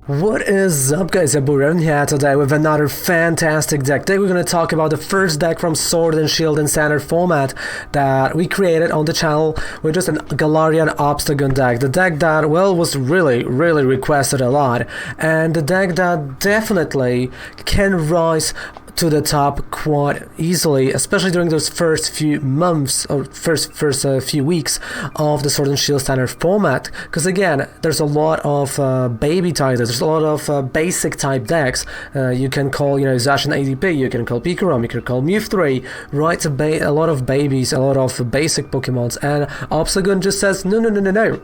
What is up, guys? Obstagoon here today with another fantastic deck. Today we're going to talk about the first deck from Sword and Shield in standard format that we created on the channel, which is an Galarian Obstagoon deck. The deck that, well, was really requested a lot, and the deck that definitely can rise to the top quite easily, especially during those first few months or first few weeks of the Sword and Shield standard format, because again, there's a lot of baby titles, there's a lot of basic type decks. You can call, Zacian ADP, you can call Pikarom, you can call Mew3, right? A lot of babies, a lot of basic Pokemons, and Obstagoon just says no,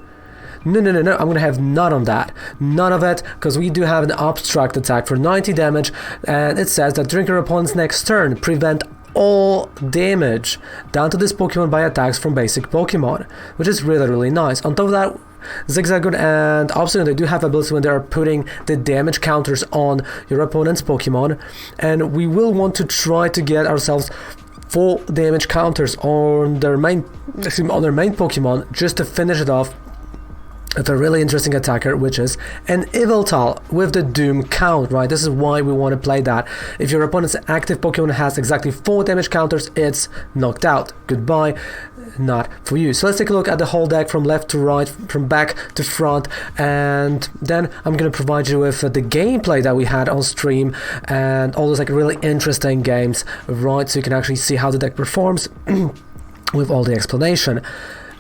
I'm gonna have none of that. None of it, because we do have an Obstruct attack for 90 damage, and it says that during your opponent's next turn, prevent all damage down to this Pokemon by attacks from basic Pokemon, which is really nice. On top of that, Zigzagoon and Obstagoon, they do have abilities when they are putting the damage counters on your opponent's Pokemon, and we will want to try to get ourselves full damage counters on their main Pokemon just to finish it off with a really interesting attacker, which is an Yveltal with the Doom count, right? This is why we want to play that. If your opponent's active Pokemon has exactly 4 damage counters, it's knocked out. Goodbye, not for you. So let's take a look at the whole deck from left to right, from back to front, and then I'm going to provide you with the gameplay that we had on stream and all those really interesting games, right? So you can actually see how the deck performs with all the explanation.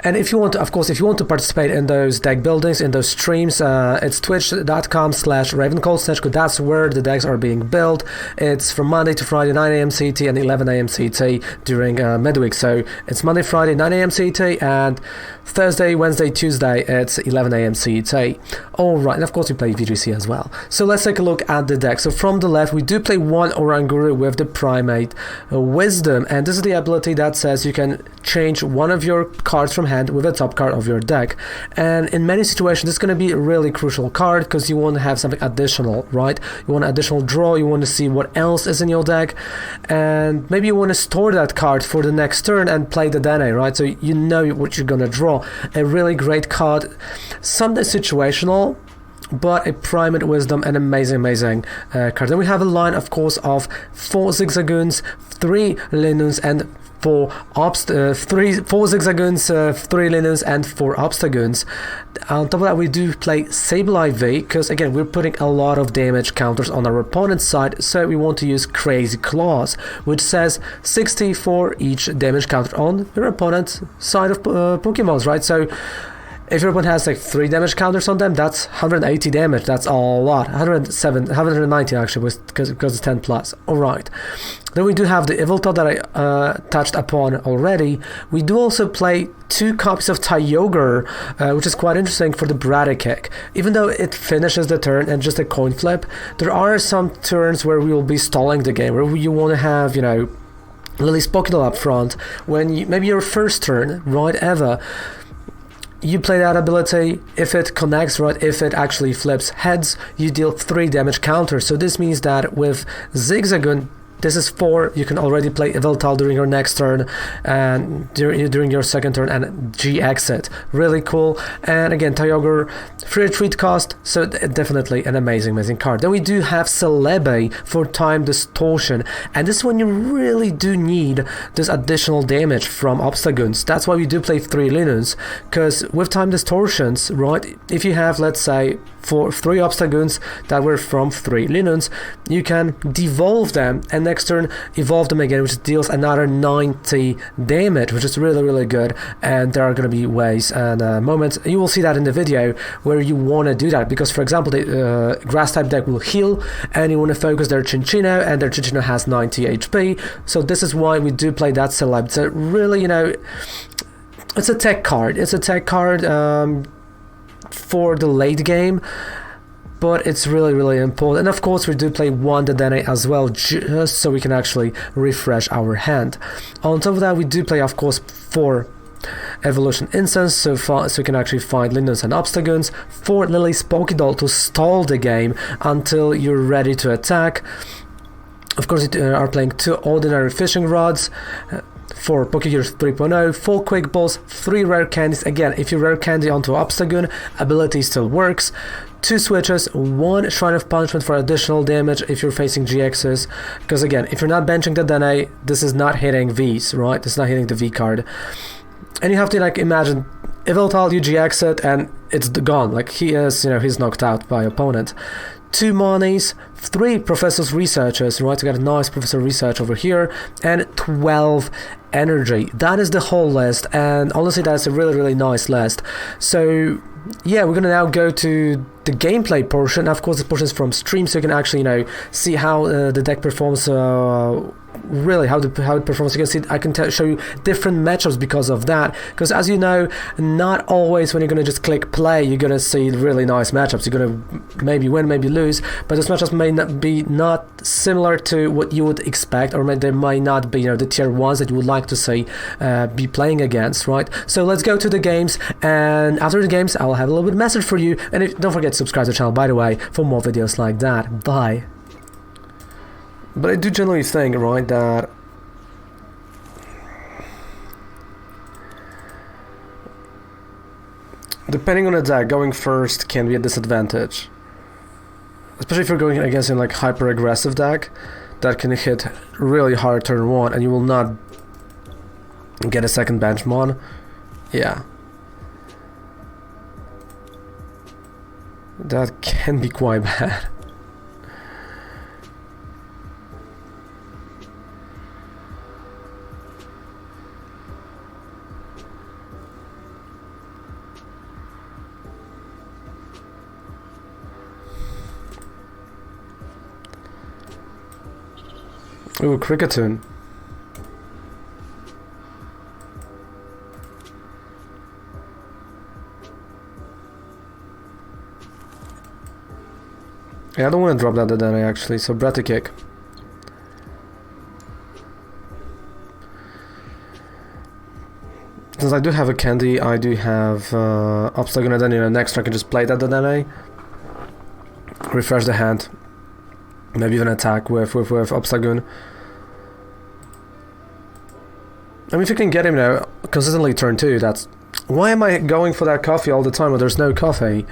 And if you want to, of course, if you want to participate in those deck buildings, in those streams, it's twitch.com/ravencold. That's where the decks are being built. It's from Monday to Friday, 9 a.m. CT and 11 a.m. CT during midweek. So it's Monday, Friday, 9 a.m. CT, and Thursday, Wednesday, Tuesday, it's 11 a.m. CT. All right, and of course we play VGC as well. So let's take a look at the deck. So from the left, we do play one Oranguru with the Primate Wisdom, and this is the ability that says you can change one of your cards from hand with the top card of your deck. And in many situations, this is going to be a really crucial card because you want to have something additional, right? You want an additional draw, you want to see what else is in your deck, and maybe you want to store that card for the next turn and play the Dene, right? So you know what you're going to draw. A really great card, something situational, but a Primate Wisdom, an amazing card. Then we have a line, of course, of 4 Zigzagoons, 3 Linus, and 4 Zigzagoons, 3 Linus, and 4 Obstagoons. On top of that, we do play Sableye V, because again, we're putting a lot of damage counters on our opponent's side, so we want to use Crazy Claws, which says 60 for each damage counter on your opponent's side of Pokemons, right? So if your opponent has 3 damage counters on them, that's 180 damage. That's a lot. 190 actually, because it's 10 plus. Alright. Then we do have the Yveltal that I touched upon already. We do also play 2 copies of Kyogre, which is quite interesting for the Brady Kick. Even though it finishes the turn and just a coin flip, there are some turns where we will be stalling the game, where you want to have, Lily's Pokeball up front, when maybe your first turn, right, ever, you play that ability. If it connects, right, if it actually flips heads, you deal 3 damage counters. So this means that with Zigzagoon, this is 4. You can already play Yveltal during your next turn and during your second turn and GX it. Really cool. And again, Kyogre, free retreat cost, so definitely an amazing card. Then we do have Celebi for Time Distortion, and this is when you really do need this additional damage from Obstagoons. That's why we do play 3 Linus, because with Time Distortions, right, if you have, let's say, 3 Obstagoons that were from 3 Linus, you can devolve them and next turn evolve them again, which deals another 90 damage, which is really good. And there are going to be ways and moments, you will see that in the video, where you want to do that, because for example, the grass type deck will heal and you want to focus their Chinchino, and their Chinchino has 90 HP, so this is why we do play that Celeb. So really, it's a tech card. It's a tech card for the late game, but it's really important. And of course, we do play 1 Dedenne as well, just so we can actually refresh our hand. On top of that, we do play, of course, 4 Evolution Instance, so we can actually find Linus and Obstagoons, 4 Lily's Pokédoll to stall the game until you're ready to attack. Of course, you are playing 2 Ordinary Fishing Rods, for Pokegears 3.0, 4 Quick Balls, 3 Rare Candies. Again, if you Rare Candy onto Obstagoon, ability still works. 2 switches, 1 Shrine of Punishment for additional damage if you're facing GXs, because again, if you're not benching the Dene, this is not hitting Vs, right? This is not hitting the V card. And you have to like imagine Yveltal, you GX it, and it's gone. Like he is, he's knocked out by opponent. 2 monies, 3 Professor's Researches, right? We got a nice Professor Research over here, and 12 energy. That is the whole list, and honestly, that's a really, really nice list. So, yeah, we're gonna now go to the gameplay portion. Of course, this portion is from stream, so you can actually, see how the deck performs. Really, how it performs. You can see I can show you different matchups because of that. Because as you know, not always when you're gonna just click play, you're gonna see really nice matchups. You're gonna maybe win, maybe lose, but those matchups may not be similar to what you would expect, or they might not be the tier 1s that you would like to see be playing against, right? So let's go to the games, and after the games, I'll have a little bit of message for you. And don't forget to subscribe to the channel, by the way, for more videos like that. Bye. But I do generally think, right, that depending on the deck, going first can be a disadvantage. Especially if you're going against a hyper-aggressive deck that can hit really hard turn 1 and you will not get a second bench mon. Yeah. That can be quite bad. Ooh, Cricketune. Yeah, I don't want to drop that Dene actually, so Bratty Kick. Since I do have a Candy, I do have Obstagoon, and then next I can just play that Dene. Refresh the hand. Maybe even attack with Obstagoon. I mean, if you can get him consistently turn 2, that's... Why am I going for that coffee all the time when there's no coffee?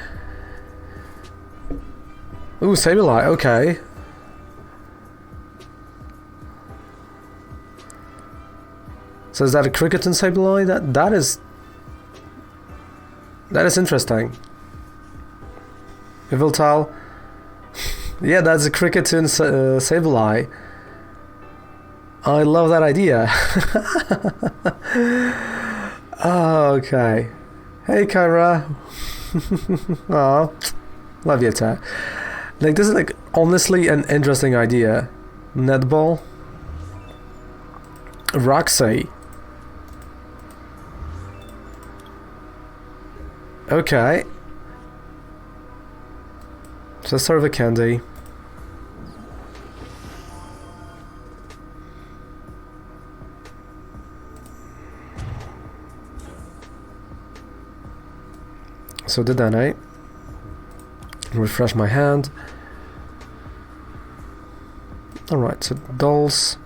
Ooh, Sableye, okay. So is that a Cricket and Sableye? That is interesting. Yveltal. Yeah, that's a Cricket and Sableye. I love that idea. Oh, okay. Hey, Kyra. Aw, love you, Tat. This is honestly an interesting idea. Netball. Roxy. Okay. So let's start with a Candy. So the Dene. Refresh my hand. Alright, so Dolls.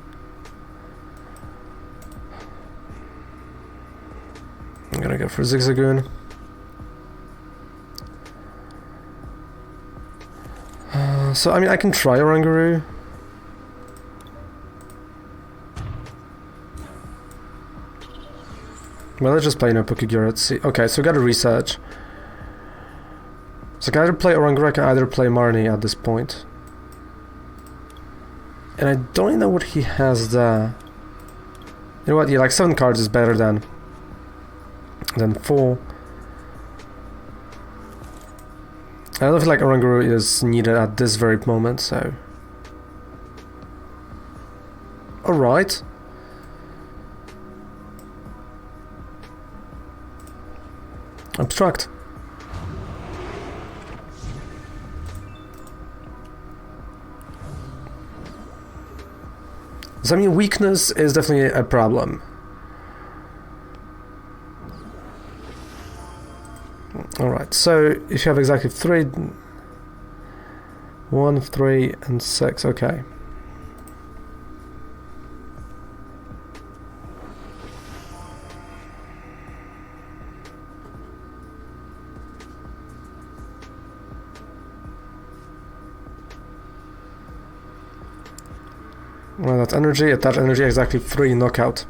I'm gonna go for Zigzagoon. So, I mean, I can try Oranguru. Well, let's just play Pokegura. See. Okay, so we got a research. So I can either play Oranguru, I can either play Marnie at this point. And I don't even know what he has there. You know what, yeah, 7 cards is better than 4. I don't feel like Oranguru is needed at this very moment, so... Alright. Obstruct. So, I mean, weakness is definitely a problem. Alright, so if you have exactly 3... 1, 3, and 6, okay. Well, that's energy, attach energy, exactly 3 knockout.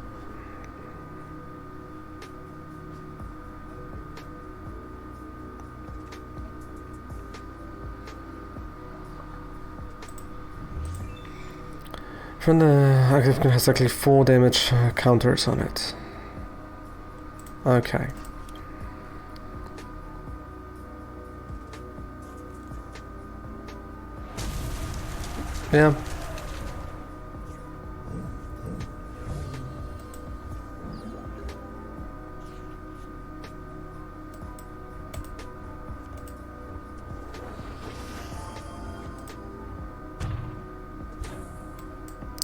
From the active has exactly 4 damage counters on it. Okay. Yeah.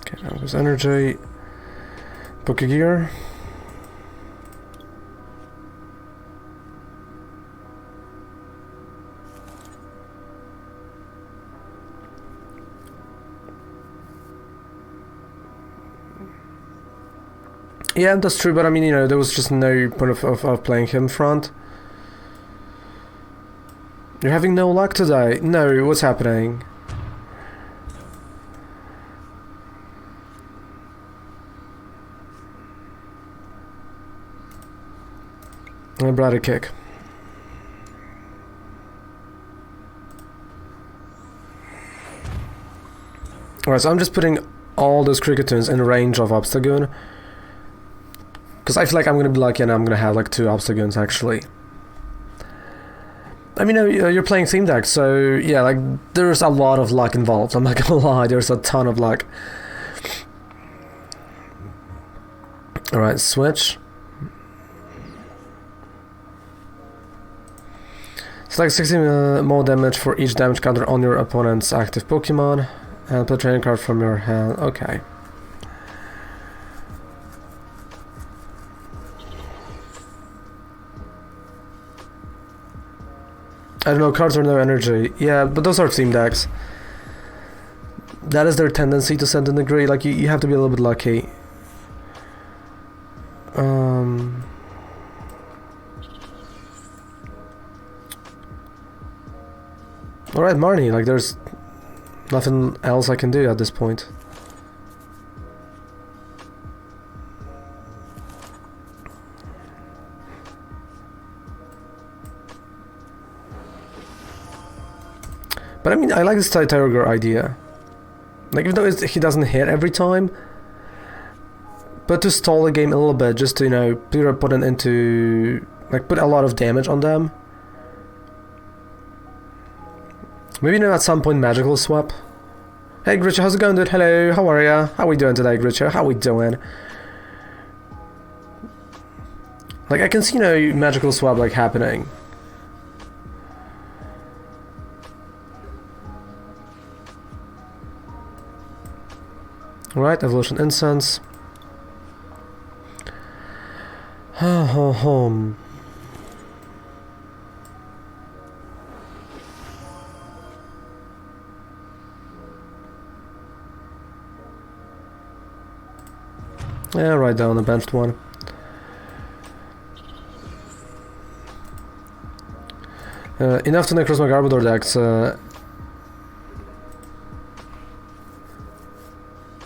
Okay, now there's energy. Book a gear. Yeah, that's true, but I mean, you know, there was just no point of playing him front. You're having no luck today? No, what's happening? I brought a kick. Alright, so I'm just putting all those cricketons in range of Obstagoon. Because I feel like I'm going to be lucky and I'm going to have like 2 Obstagoons actually. I mean, you're playing theme deck, so yeah, like there's a lot of luck involved. I'm not going to lie, there's a ton of luck. Alright, switch. It's like 60 more damage for each damage counter on your opponent's active Pokemon. And put a training card from your hand. Okay. I don't know, cards are no energy. Yeah, but those are theme decks. That is their tendency to send an degree. Like, you have to be a little bit lucky. Alright, Marnie, like, there's nothing else I can do at this point. But I mean, I like this Tiger idea. Like, even though he doesn't hit every time, but to stall the game a little bit, just to, you know, put your opponent into, like, put a lot of damage on them. Maybe, you know, at some point magical swap. Hey Gritcha, how's it going, dude? Hello, how are ya? How we doing today, Gritcha? How we doing? Like, I can see, you know, magical swap, like, happening. Right, evolution incense. Home. Yeah, right down the benched one. Enough to necros my Garbodor decks.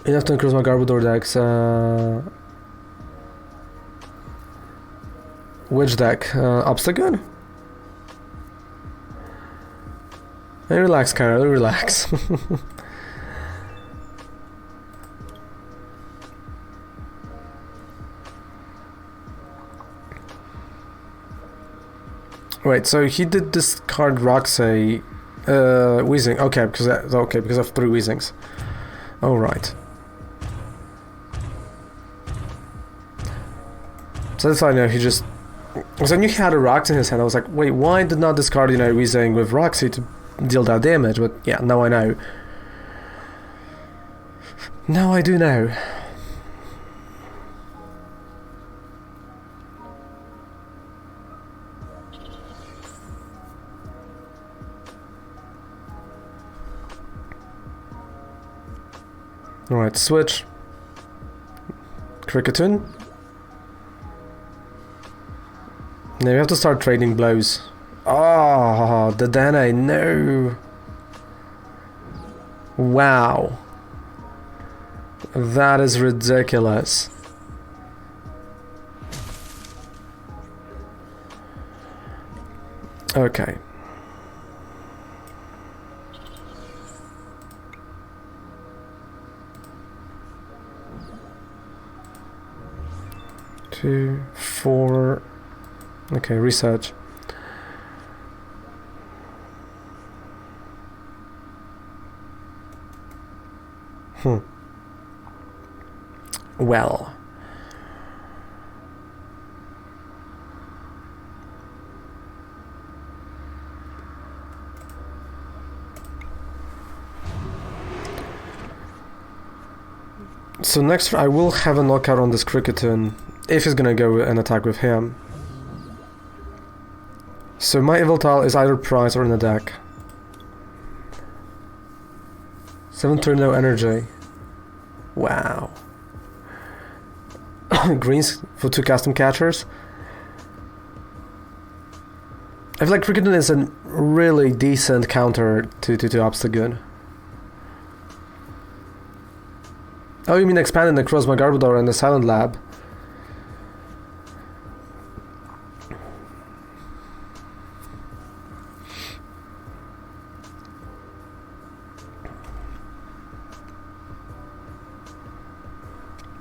Enough to increase my Garbodor decks. Which deck? Obstagoon? Hey, relax, Kara, relax. Wait, so he did discard Roxy, Weezing. Okay, because of 3 Weezings. Oh, right. So that's why I know he just... Because I knew he had a Roxy in his hand. I was like, wait, why did not discard, you know, Weezing with Roxy to deal that damage? But yeah, now I know. Now I do know. Alright, switch. Cricketun. Now you have to start trading blows. Oh, the Dene, no. Wow. That is ridiculous. Okay. Two, four. Okay, research. Well. So next I will have a knockout on this Cricketun if he's gonna go and attack with him. So my Yveltal is either prize or in the deck. 7 turn, no energy. Wow. Greens for 2 custom catchers. I feel like Cricketun is a really decent counter to Obstagoon. Oh, you mean expanding across my Garbodor and the Silent Lab?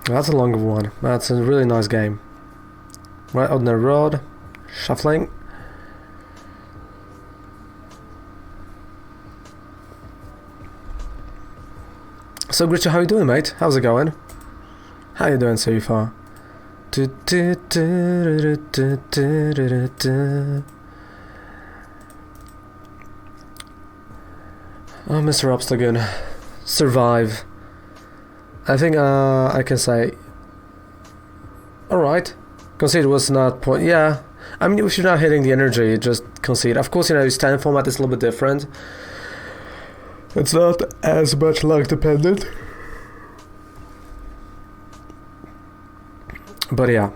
That's a longer one. That's a really nice game. Right on the road, shuffling. So Gritcha, how you doing, mate? How's it going? How you doing so far? Oh, Mr. Obstagoon, survive. I think I can say, alright, concede was not point. Yeah, I mean, if you're not hitting the energy, just concede. Of course, you know, stand format is a little bit different. It's not as much luck dependent. But yeah.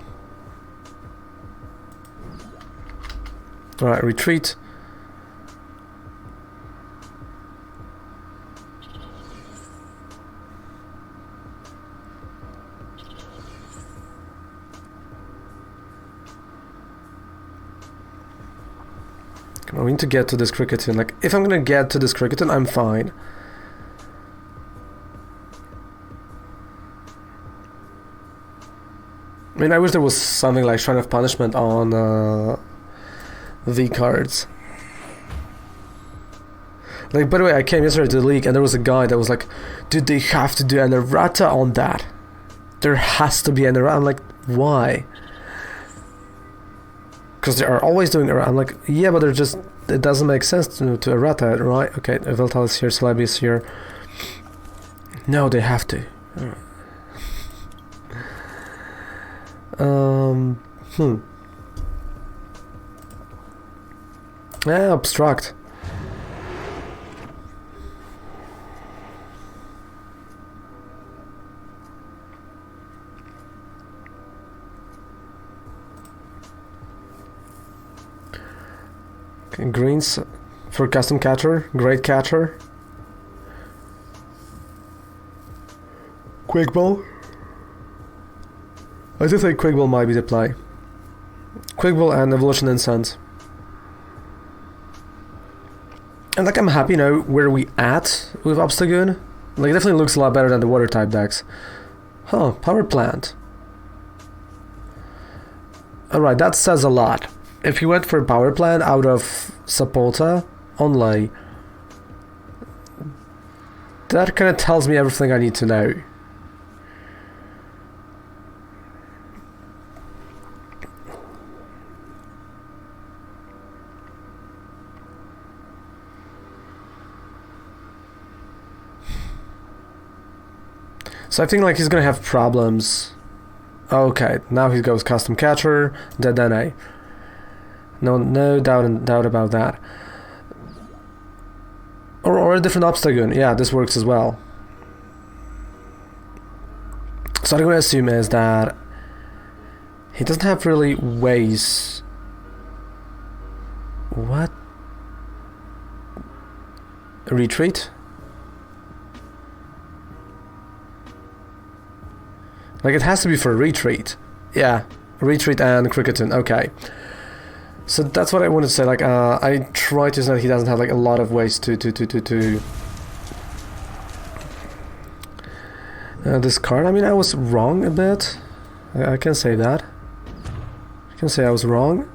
Alright, retreat. Come on, we need to get to this Cricketun. Like, if I'm gonna get to this Cricketun, I'm fine. I mean, I wish there was something like Shrine of Punishment on V cards. Like, by the way, I came yesterday to the league and there was a guy that was like, dude, they have to do an errata on that. There has to be an errata. I'm like, why? Because they are always doing errata. I'm like, yeah, but they're just, it doesn't make sense to errata it, right? Okay, Yveltal is here, Celebi is here. No, they have to. Yeah, obstruct. Okay, greens for custom catcher, great catcher. Quick ball. I do think Quick Ball might be the play. Quick Ball and Evolution Incense. And like, I'm happy now where we at with Obstagoon. Like, it definitely looks a lot better than the water type decks. Huh, Power Plant. Alright, that says a lot. If you went for Power Plant out of Sapota only, that kind of tells me everything I need to know. So I think like he's gonna have problems. Okay, now he goes custom catcher, dead NA. No doubt about that. Or a different Obstagoon. Yeah, this works as well. So what I'm gonna assume is that he doesn't have really ways. What? Retreat? Like, it has to be for retreat. Yeah, retreat and Cricketun, okay. So that's what I wanted to say, like, I try to say that he doesn't have, like, a lot of ways to discard. I mean, I was wrong a bit. I can say that. I can say I was wrong.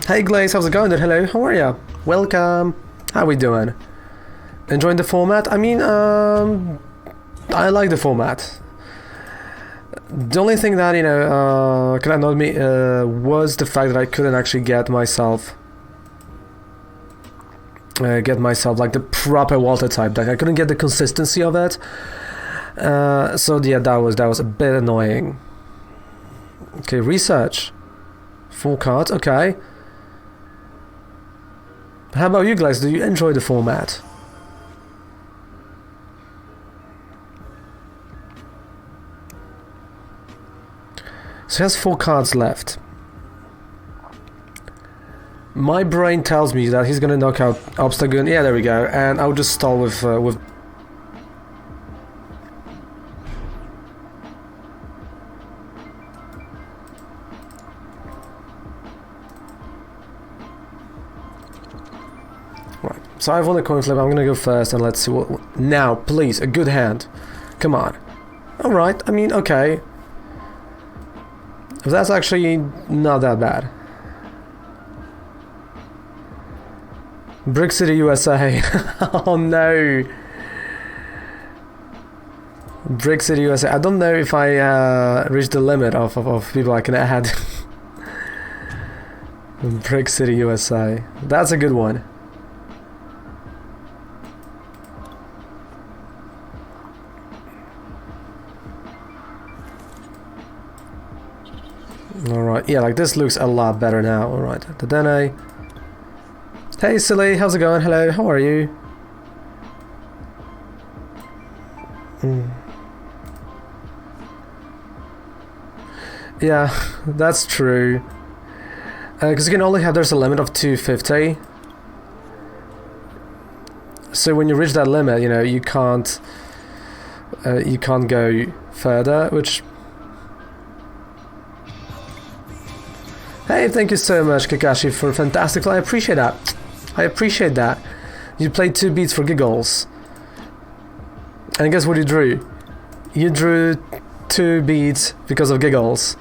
Hey Glaze, how's it going dude? Hello, how are ya? Welcome. How we doing? Enjoying the format? I mean, I like the format. The only thing that, you know, could annoy me was the fact that I couldn't actually get myself like the proper Water type deck. I couldn't get the consistency of it. So yeah, that was a bit annoying. Okay, research. 4 cards, okay. How about you guys? Do you enjoy the format? So he has 4 cards left. My brain tells me that he's gonna knock out Obstagoon. Yeah, there we go. And I'll just stall with right. So I've won the coin flip. I'm gonna go first and let's see what. Now, please, a good hand. Come on. All right. I mean, okay. That's actually not that bad. Brick City, USA. Oh no. Brick City, USA. I don't know if I reached the limit of people I can add. Brick City, USA. That's a good one. Alright, yeah, like this looks a lot better now. Alright, the Dene. Hey Silly, how's it going? Hello, how are you? Yeah, that's true. Because you can only have, there's a limit of 250. So when you reach that limit, you know, you can't go further, which... Hey, thank you so much, Kakashi, for fantastic play. I appreciate that. I appreciate that. You played 2 beats for giggles. And guess what you drew? You drew 2 beats because of giggles.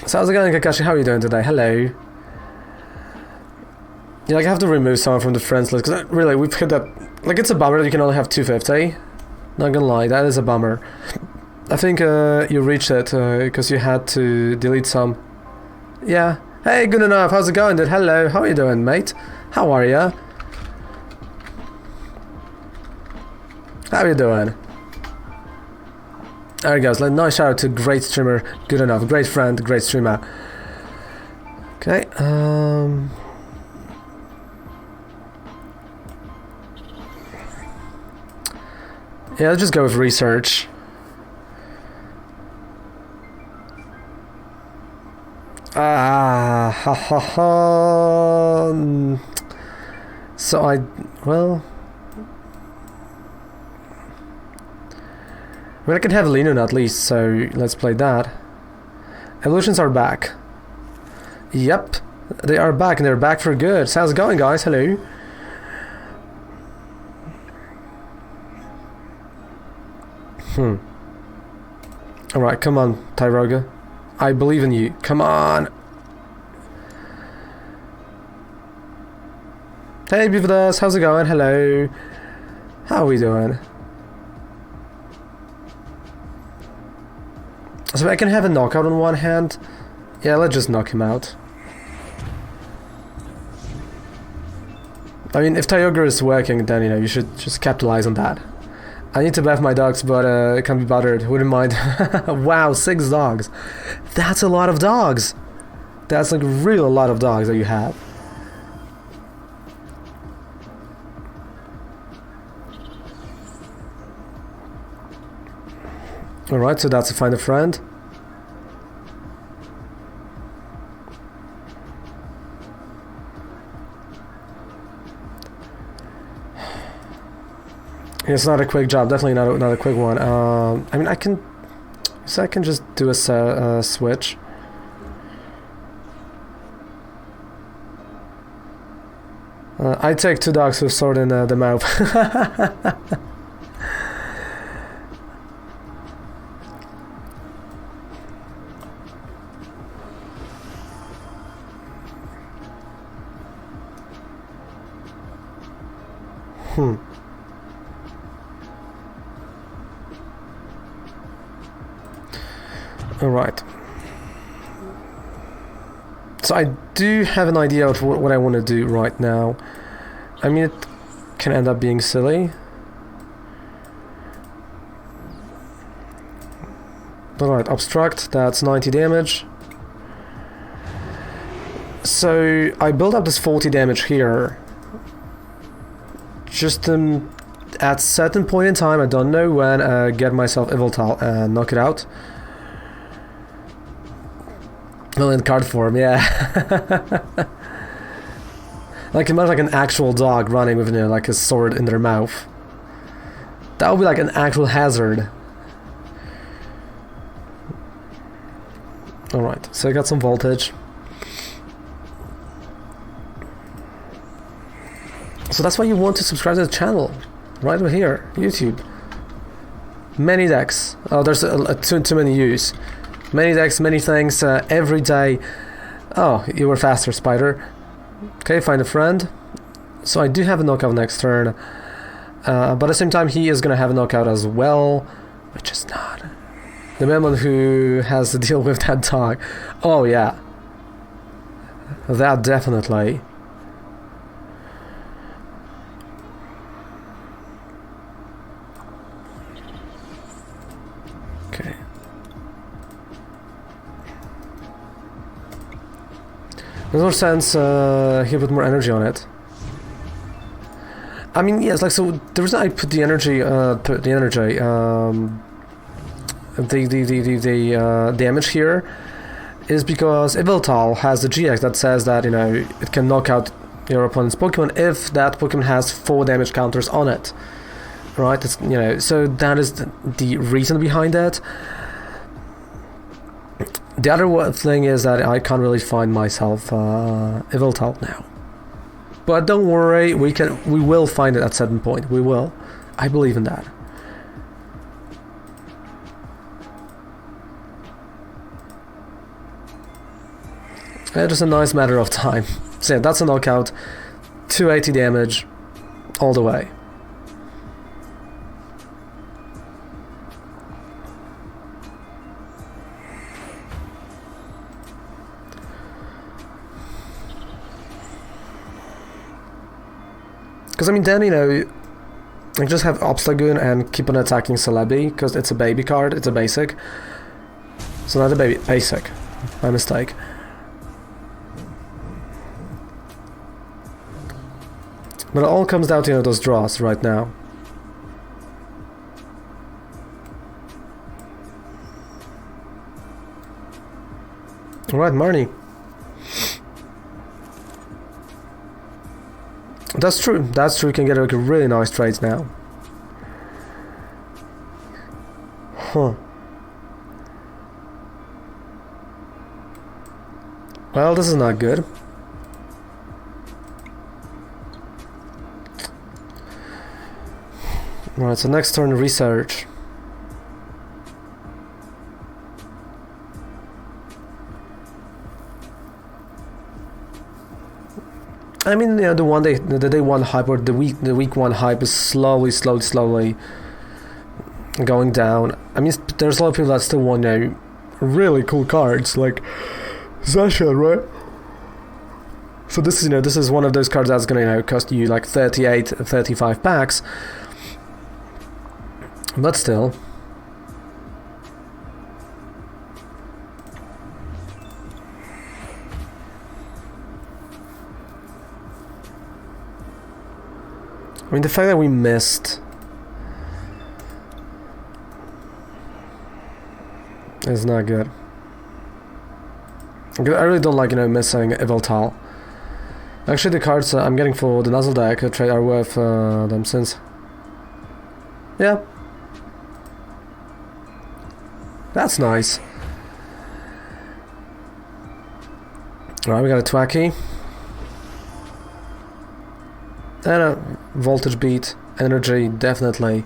So how's it going, Kakashi? How are you doing today? Hello. Yeah, like I have to remove someone from the friends list because really we've hit that. Like it's a bummer that you can only have 250. Not gonna lie, that is a bummer. I think you reached it because you had to delete some. Yeah. Hey, good enough. How's it going, dude? Hello. How are you doing, mate? How are ya? How are you doing? There goes. Like, nice shout out to great streamer. Good enough. Great friend. Great streamer. Okay. Yeah, let's just go with research. Ah, ha ha ha. So well... I mean, I can have Linun at least, so let's play that. Evolutions are back. Yep, they are back, and they're back for good. So how's it going, guys? Hello. Alright, come on, Tyroga. I believe in you. Come on. Hey, Beaverdas, how's it going? Hello. How are we doing? So I can have a knockout on one hand. Yeah, let's just knock him out. I mean, if Tyoga is working, then, you know, you should just capitalize on that. I need to bath my dogs, but it can be bothered. Wouldn't mind. Wow, 6 dogs. That's a lot of dogs. That's like a lot of dogs that you have. Alright, so that's a find a friend. It's not a quick job, definitely not a quick one. I mean, I can just do a switch. I take 2 dogs with sword in the mouth. Alright. So I do have an idea of what I want to do right now. I mean, it can end up being silly. Alright, obstruct, that's 90 damage. So I build up this 40 damage here. Just at certain point in time, I don't know when, get myself Yveltal and knock it out. Well, in card form, yeah. Like, imagine like an actual dog running with, you know, like a sword in their mouth. That would be like an actual hazard. Alright, so I got some voltage. So that's why you want to subscribe to the channel. Right over here, YouTube. Many decks. Oh, there's too many U's. Many decks, many things, every day. Oh, you were faster, Spider. Okay, find a friend. So I do have a knockout next turn. But at the same time, he is going to have a knockout as well. Which is not. The man who has to deal with that dog. Oh, yeah. That definitely. Okay. There's more sense he put more energy on it. I mean, yes, like, so the reason I put the energy, damage here is because Yveltal has the GX that says that, you know, it can knock out your opponent's Pokemon if that Pokemon has 4 damage counters on it. Right? It's, you know, so that is the reason behind it. The other thing is that I can't really find myself Yveltal now. But don't worry, we will find it at certain point. We will. I believe in that. It's just a nice matter of time. So yeah, that's a knockout. 280 damage all the way. Because, I mean, then, you know, I just have Obstagoon and keep on attacking Celebi, because it's a baby card, it's a basic. So not a baby, basic. My mistake. But it all comes down to, you know, those draws right now. Alright, Marnie. That's true, you can get like a really nice trades now. Huh. Well, this is not good. Alright, so next turn, research. I mean, you know, the day one hype or the week one hype is slowly going down. I mean, there's a lot of people that still want, you know, really cool cards like Zasha, right? So this is, you know, this is one of those cards that's gonna, you know, cost you like 35 packs. But still. I mean, the fact that we missed... It's not good. I really don't like, missing Yveltal. Actually, the cards I'm getting for the Nuzzle deck trade are worth them since. Yeah. That's nice. Alright, we got a Twacky. And a Voltage Beat. Energy, definitely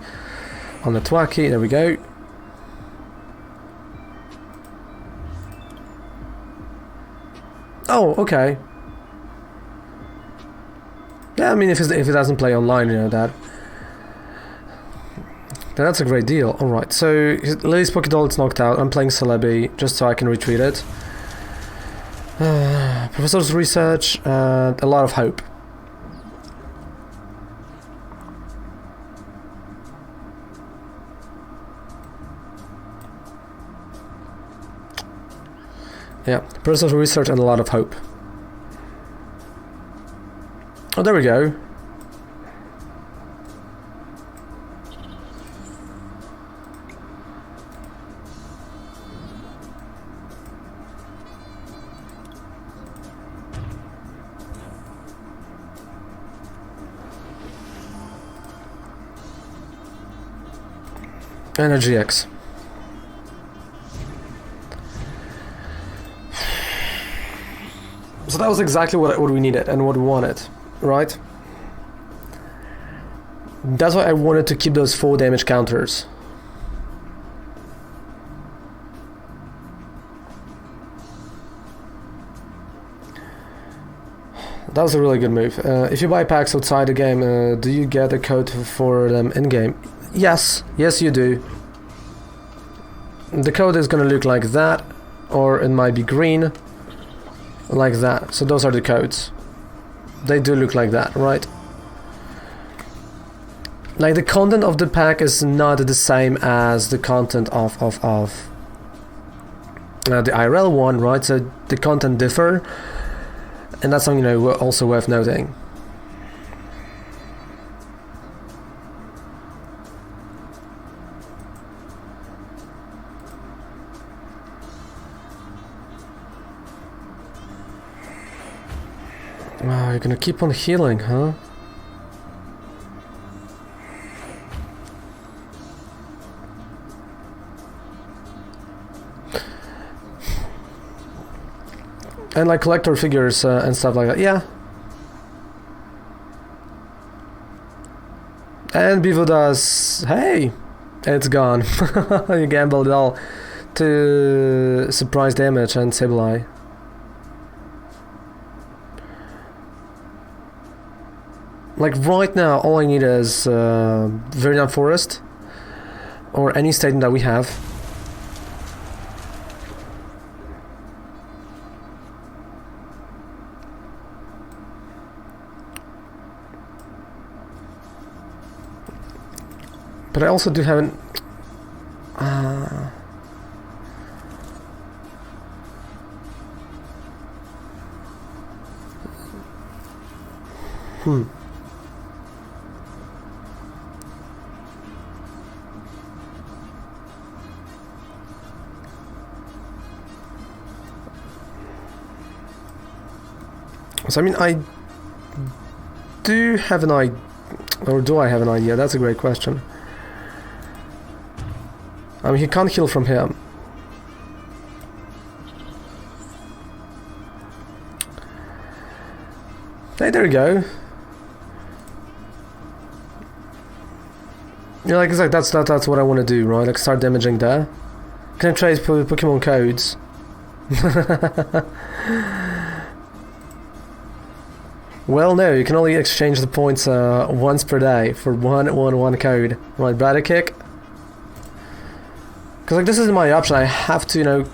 on the Twacky. There we go. Oh, okay. Yeah, I mean, if it doesn't play online, that's a great deal. Alright, so Lily's Pokédoll is knocked out. I'm playing Celebi just so I can retreat it. Professor's Research and a lot of hope. Yeah, Professor's Research and a lot of hope. Oh, there we go. Energy X. So that was exactly what we needed and what we wanted, right? That's why I wanted to keep those 4 damage counters. That was a really good move. If you buy packs outside the game, do you get a code for them in-game? Yes, yes you do. The code is gonna look like that, or it might be green, like that. So those are the codes. They do look like that, right? Like the content of the pack is not the same as the content of the IRL one, right? So the content differ, and that's something also worth noting. Wow, you're gonna keep on healing, huh? And like collector figures and stuff like that, yeah. And Bevo does, hey, it's gone. You gambled it all to surprise damage and Sableye. Like right now, all I need is Verdant Forest or any statement that we have. But I also do have an... So I mean, I do have an idea, or do I have an idea? That's a great question. I mean, he can't heal from him. Hey, there you go. Yeah, like exactly, that's what I want to do, right? Like start damaging there. Can I trade Pokemon codes? Well, no, you can only exchange the points once per day for one code. Right, Bladder Kick. Because like this is my option. I have to,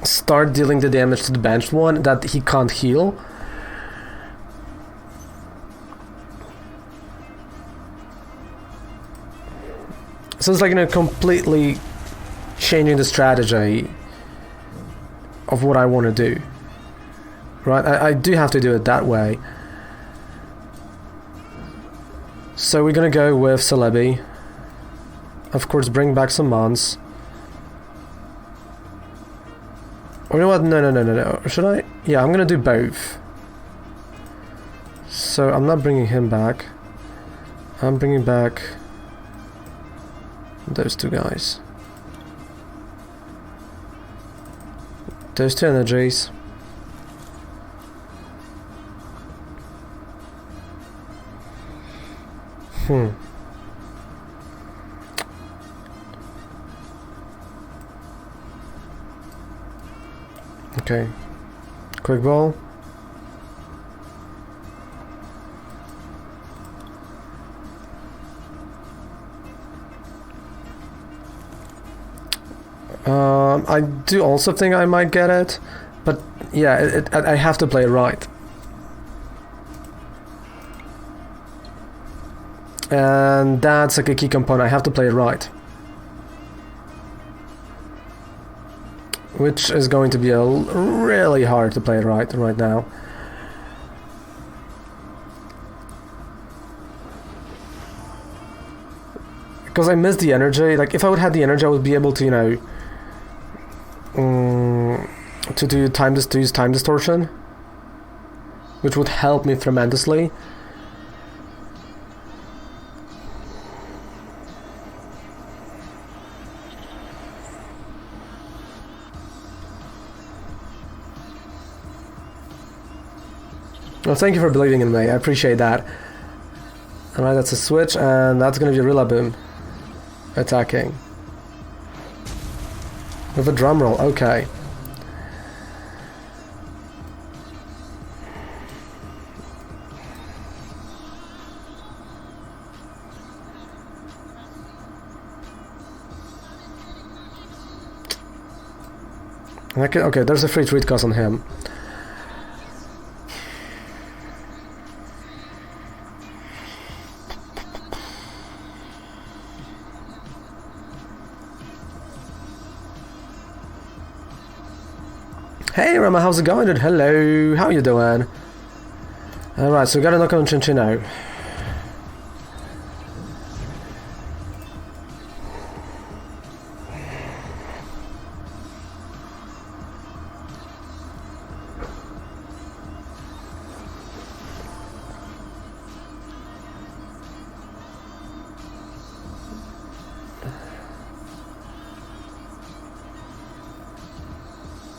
start dealing the damage to the benched one that he can't heal. So it's like, completely changing the strategy of what I want to do. Right, I do have to do it that way. So we're gonna go with Celebi. Of course, bring back some mons. Or you know what? No. Should I? Yeah, I'm gonna do both. So I'm not bringing him back. I'm bringing back those two guys. Those two energies. Okay. Quick ball. I do also think I might get it, but yeah, I have to play it right. And that's like a key component. I have to play it right, which is going to be really hard to play it right now. Because I miss the energy. Like if I would have the energy, I would be able to, you know, to use time distortion, which would help me tremendously. Well, thank you for believing in me. I appreciate that. Alright, that's a switch, and that's gonna be a Rillaboom attacking. With a drum roll, okay. Okay, there's a free treat cost on him. Hey Rama, how's it going, dude? Hello, how you doing? Alright, so we gotta knock on Chinchino.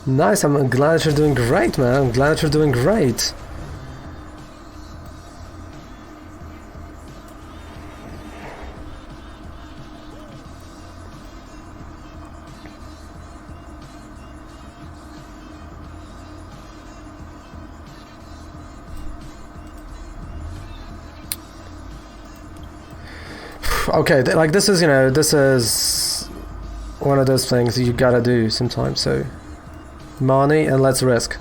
Nice, I'm glad that you're doing great, man. I'm glad that you're doing great. Okay, like this is, you know, this is one of those things you gotta do sometimes, so money and let's risk.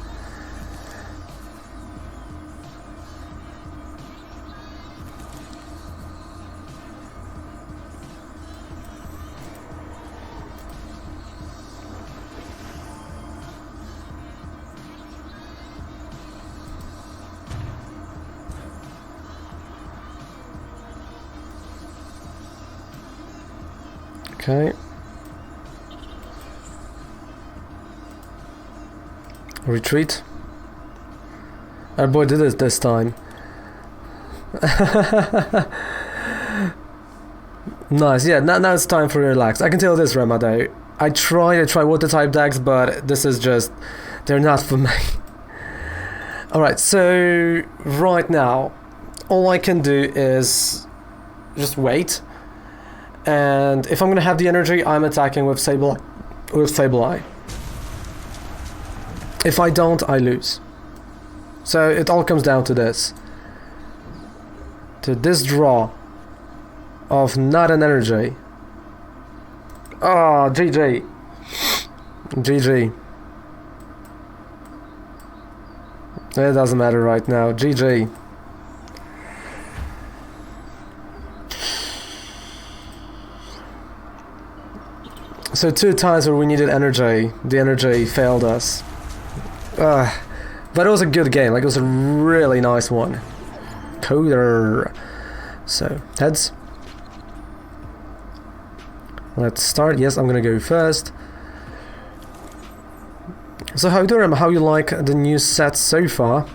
Okay. Retreat. Our boy did it this time. Nice, yeah, now it's time for relax. I can tell this, Rema, though. I try water type decks, but this is just, they're not for me. Alright, so right now, all I can do is just wait. And if I'm gonna have the energy, I'm attacking with Sableye. If I don't, I lose. So it all comes down to this. To this draw of not an energy. Oh, GG. GG. It doesn't matter right now. GG. So 2 times where we needed energy, the energy failed us. But it was a good game, like it was a really nice one. Coder. So, heads. Let's start. Yes, I'm gonna go first. So how you doing? How you like the new set so far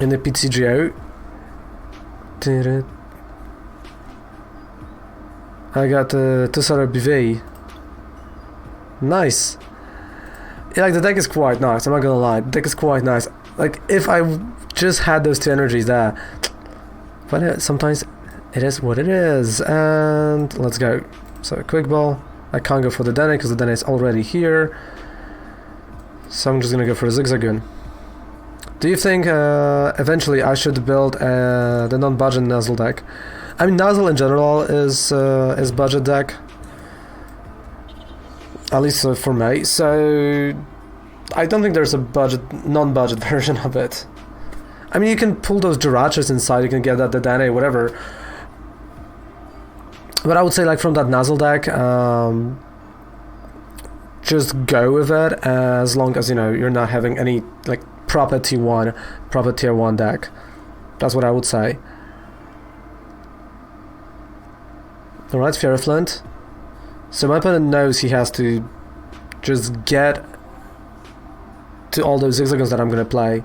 in the PTGO? I got Tussauds BV. Nice. Yeah, like the deck is quite nice. I'm not gonna lie, the deck is quite nice. Like if I just had those two energies there, but sometimes it is what it is. And let's go. So quick ball. I can't go for the Dene because the Dene is already here. So I'm just gonna go for the Obstagoon. Do you think eventually I should build the non-budget Nuzzle deck? I mean, Nuzzle in general is budget deck, at least for me. So I don't think there's a non-budget version of it. I mean, you can pull those Jiraachis inside. You can get that the Dene, whatever. But I would say, like, from that Nuzzle deck, just go with it as long as, you know, you're not having any, like, proper tier 1 deck. That's what I would say. Alright, Fairy Flint. So my opponent knows he has to just get to all those Obstagons that I'm gonna play.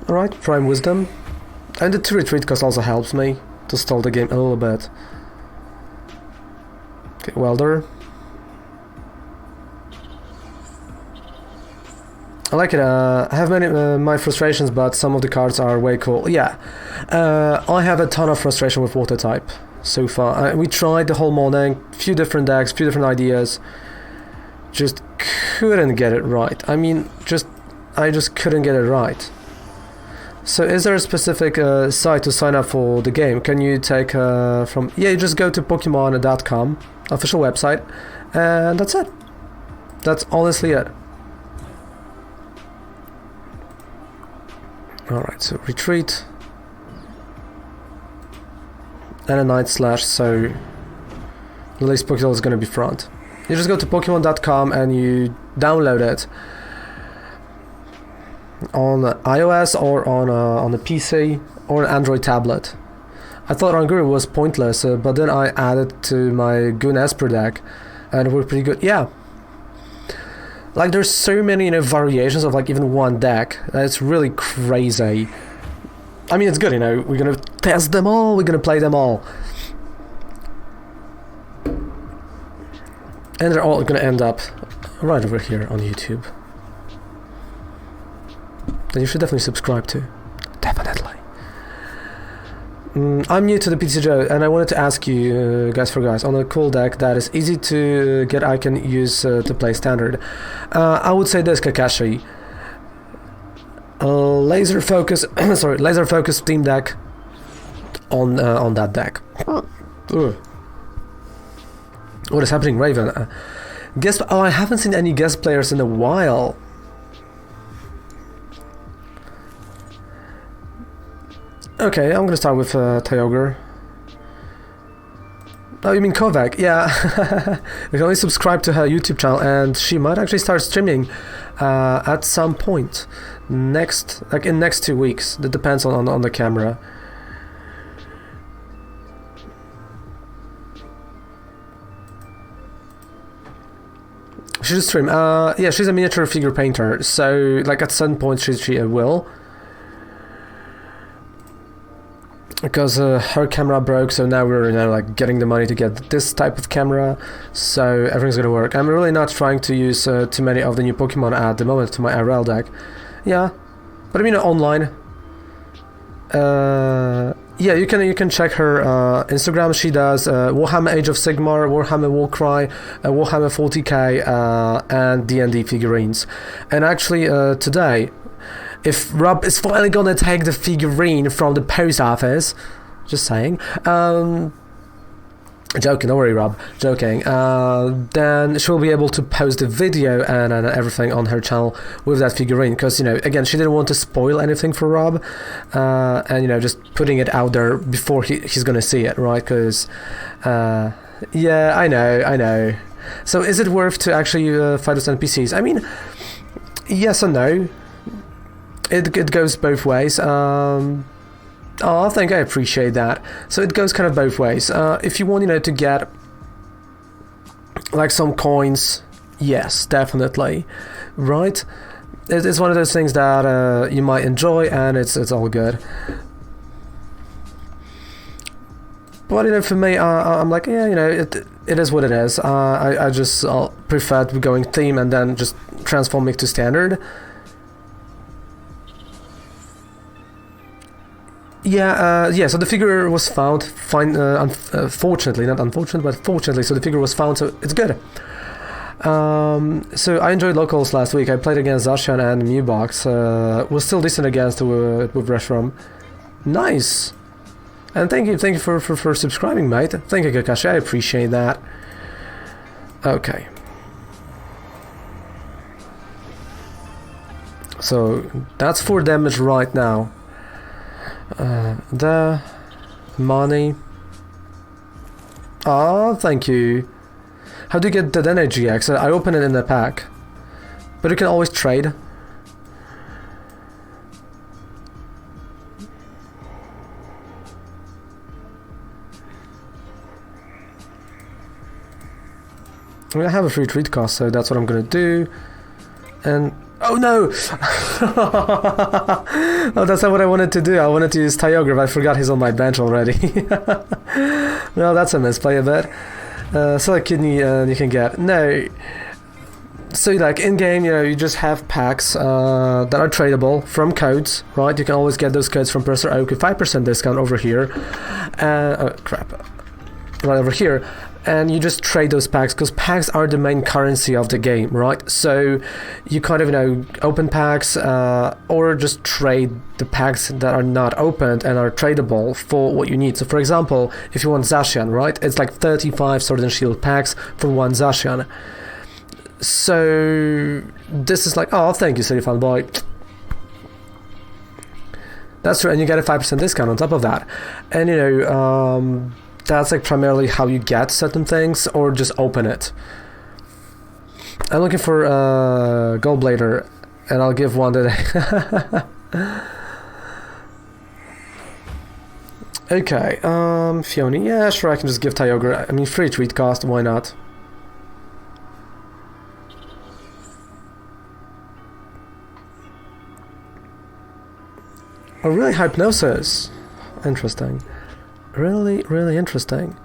Alright, Prime Wisdom. And the 2 retreat cost also helps me to stall the game a little bit. Okay, Welder. I like it. I have many my frustrations, but some of the cards are way cool. Yeah, I have a ton of frustration with Water type so far. We tried the whole morning, few different decks, few different ideas. Just couldn't get it right. I mean, I just couldn't get it right. So is there a specific site to sign up for the game? Can you take from... Yeah, you just go to Pokemon.com, official website, and that's it. That's honestly it. Alright, so retreat. And a Night Slash, so at least Pokeball is going to be front. You just go to Pokemon.com and you download it on iOS or on a PC or an Android tablet. I thought Ranguru was pointless, but then I added to my Goon Esper deck and it worked pretty good. Yeah. Like, there's so many, you know, variations of, like, even one deck. It's really crazy. I mean, it's good, you know, we're gonna test them all, we're gonna play them all. And they're all gonna end up right over here on YouTube. That you should definitely subscribe to. Definitely. I'm new to the PTGO and I wanted to ask you, guys for guys, on a cool deck that is easy to get, I can use to play standard. I would say this, Kakashi. Laser focus, sorry, laser focus team deck on that deck. What is happening, Raven? Oh, I haven't seen any guest players in a while. Okay, I'm gonna start with Kyogre. Oh, you mean Kovac? Yeah. You can only subscribe to her YouTube channel, and she might actually start streaming at some point in next 2 weeks. That depends on the camera. She should stream. Yeah, she's a miniature figure painter, so like at some point she will. Because her camera broke, so now we're, you know, like getting the money to get this type of camera, so everything's gonna work. I'm really not trying to use too many of the new Pokemon at the moment to my IRL deck. Yeah, but I mean online. Yeah, you can check her Instagram. She does Warhammer Age of Sigmar, Warhammer Warcry, Warhammer 40k, and D&D figurines. And actually today, if Rob is finally gonna take the figurine from the post office, just saying, joking, don't worry Rob, joking, then she'll be able to post the video and everything on her channel with that figurine, because, you know, again, she didn't want to spoil anything for Rob, and, you know, just putting it out there before he's gonna see it, right? Because, yeah, I know, So is it worth to actually fight those NPCs? I mean, yes and no. It goes both ways. Oh, I think I appreciate that. So it goes kind of both ways. If you want, you know, to get like some coins, yes, definitely, right? It's one of those things that you might enjoy, and it's all good. But you know, for me, I'm like, yeah, you know, it is what it is. I just prefer going theme and then just transforming to standard. Yeah, so the figure was found, fortunately, not unfortunately, but fortunately, so the figure was found, so it's good. So I enjoyed locals last week. I played against Zashian and Mewbox, was still decent against with Reshram. Nice! And thank you for subscribing, mate. Thank you, Kakashi, I appreciate that. Okay. So, that's 4 damage right now. The money. Oh, thank you. How do you get the Yveltal GX? I open it in the pack, but you can always trade. I mean, I have a free treat cost, so that's what I'm gonna do. And oh no! Oh, that's not what I wanted to do. I wanted to use Tyograph. I forgot he's on my bench already. Well, that's a misplay a bit. Select kidney and you can get... No. So like in-game, you know, you just have packs that are tradable from codes, right? You can always get those codes from Purser Oak with 5% discount over here. Oh, crap. Right over here. And you just trade those packs, because packs are the main currency of the game, right? So you kind of, you know, open packs or just trade the packs that are not opened and are tradable for what you need. So for example, if you want Zashian, right? It's like 35 Sword and Shield packs for 1 Zashian. So this is like, oh, thank you, City Fun Boy. That's true, and you get a 5% discount on top of that. And you know, that's like primarily how you get certain things, or just open it. I'm looking for Goldblader, and I'll give one today. Okay, Fiona, yeah, sure, I can just give Tyoga. I mean, free treat cost, why not? Oh, really? Hypnosis. Interesting. Really interesting.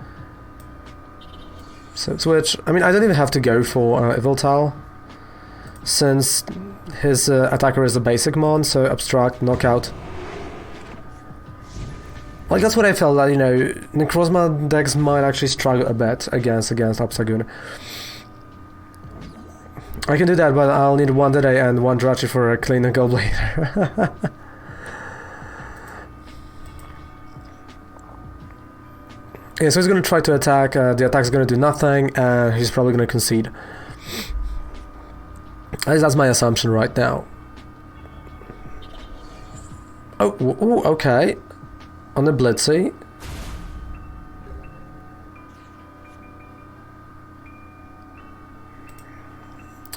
So switch. I mean, I don't even have to go for Yveltal, since his attacker is a basic mon, so Abstract, Knockout. Like, that's what I felt, that, you know, Necrozma decks might actually struggle a bit against Obstagoon. I can do that, but I'll need 1 today and 1 Drachi for a clean Goldblader. Yeah, so he's going to try to attack, the attack's going to do nothing, and he's probably going to concede. At least that's my assumption right now. Oh, ooh, okay. On the Blitzy.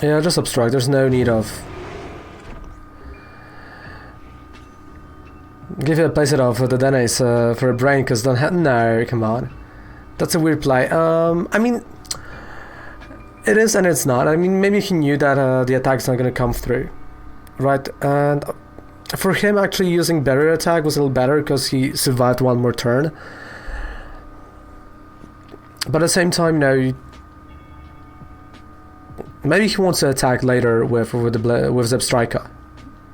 Yeah, just Obstruct, there's no need of... Give it a place it off with the Dennis for a brain, because don't have... No, come on. That's a weird play. I mean, it is and it's not. I mean, maybe he knew that the attack's not going to come through, right? And for him, actually using Barrier Attack was a little better, because he survived 1 more turn. But at the same time, no. Maybe he wants to attack later with Zebstrika.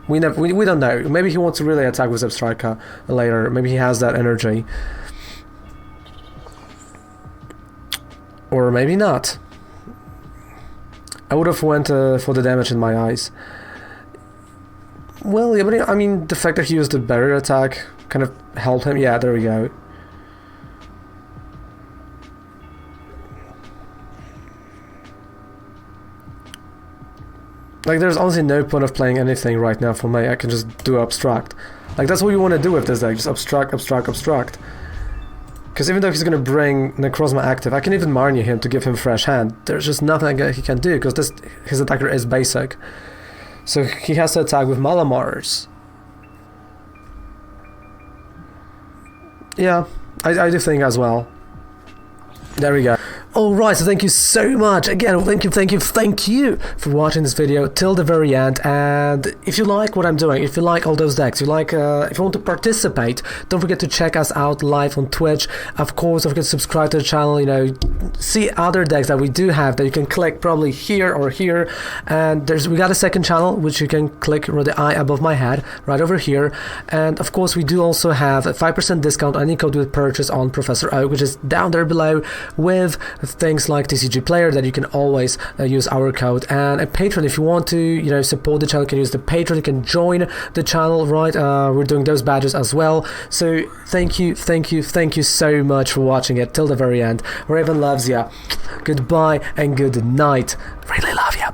We don't know. Maybe he wants to really attack with Zebstrika later. Maybe he has that energy. Or maybe not. I would have went for the damage in my eyes. Well, yeah, but I mean, the fact that he used the barrier attack kind of helped him. Yeah, there we go. Like, there's honestly no point of playing anything right now for me. I can just do Obstruct. Like, that's what you want to do with this deck. Just Obstruct. Because even though he's going to bring Necrozma active, I can even Marnie him to give him fresh hand. There's just nothing he can do, because his attacker is basic. So he has to attack with Malamars. Yeah, I do think as well. There we go. Alright, so thank you so much. Again, thank you for watching this video till the very end. And if you like what I'm doing, if you like all those decks, if you want to participate, don't forget to check us out live on Twitch. Of course, don't forget to subscribe to the channel, you know, see other decks that we do have that you can click probably here or here. And we got a second channel, which you can click with the eye above my head, right over here. And of course, we do also have a 5% discount on any code with purchase on Professor Oak, which is down there below, with things like TCG Player that you can always use our code, and a Patreon. If you want to, you know, support the channel, you can use the Patreon. You can join the channel, right? We're doing those badges as well. So thank you so much for watching it till the very end. Raven loves ya. Goodbye and good night. Really love ya.